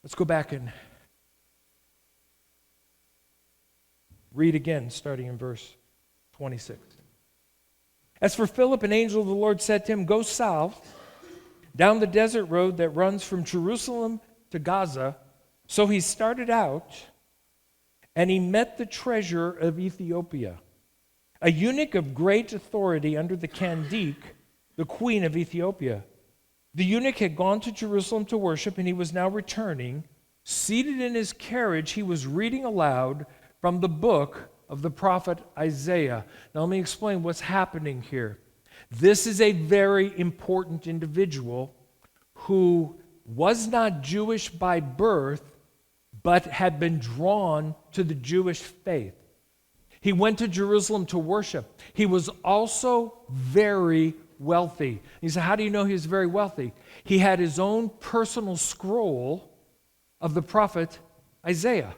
Let's go back and read again, starting in verse 26. As for Philip, an angel of the Lord said to him, "Go south, down the desert road that runs from Jerusalem to Gaza." So he started out, and he met the treasurer of Ethiopia, a eunuch of great authority under the Candace, the queen of Ethiopia. The eunuch had gone to Jerusalem to worship, and he was now returning. Seated in his carriage, he was reading aloud from the book of the prophet Isaiah. Now let me explain what's happening here. This is a very important individual who was not Jewish by birth, but had been drawn to the Jewish faith. He went to Jerusalem to worship. He was also very wealthy. You say, how do you know he was very wealthy? He had his own personal scroll of the prophet Isaiah.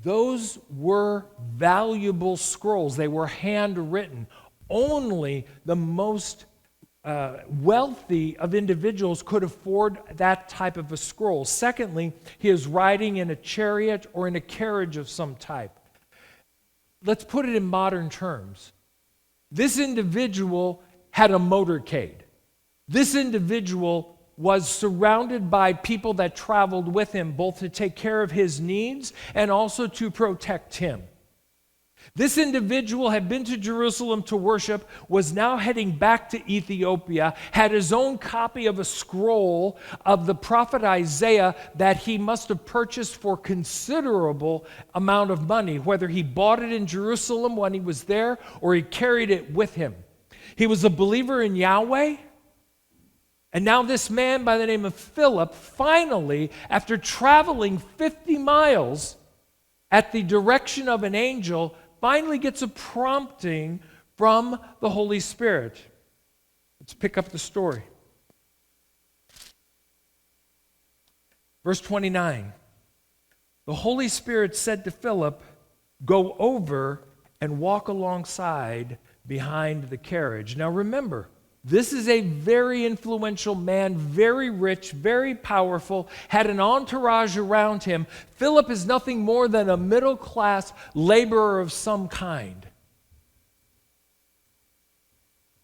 Those were valuable scrolls. They were handwritten. Only the most wealthy of individuals could afford that type of a scroll. Secondly, he is riding in a chariot or in a carriage of some type. Let's put it in modern terms. This individual had a motorcade. This individual was surrounded by people that traveled with him, both to take care of his needs and also to protect him. This individual had been to Jerusalem to worship, was now heading back to Ethiopia, had his own copy of a scroll of the prophet Isaiah that he must have purchased for considerable amount of money, whether he bought it in Jerusalem when he was there or he carried it with him. He was a believer in Yahweh. And now this man by the name of Philip, finally, after traveling 50 miles at the direction of an angel, finally gets a prompting from the Holy Spirit. Let's pick up the story. Verse 29. The Holy Spirit said to Philip, "Go over and walk alongside behind the carriage." Now remember, this is a very influential man, very rich, very powerful, had an entourage around him. Philip is nothing more than a middle-class laborer of some kind.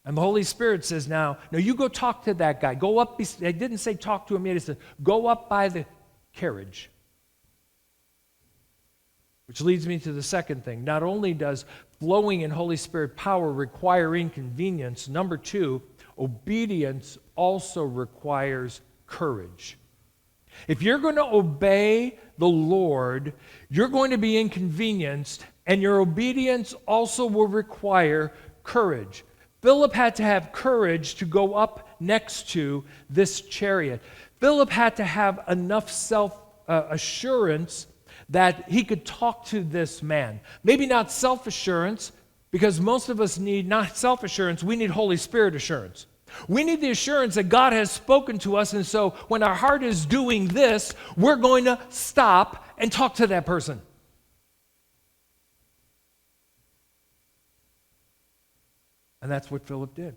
And the Holy Spirit says, now you go talk to that guy. Go up, I didn't say talk to him yet, he said, go up by the carriage. Which leads me to the second thing. Not only does flowing in Holy Spirit power require inconvenience, number two, obedience also requires courage. If you're going to obey the Lord, you're going to be inconvenienced, and your obedience also will require courage. Philip had to have courage to go up next to this chariot. Philip had to have enough self-assurance that he could talk to this man. Maybe not self-assurance, because most of us need not self-assurance, we need Holy Spirit assurance. We need the assurance that God has spoken to us, and so when our heart is doing this, we're going to stop and talk to that person. And that's what Philip did.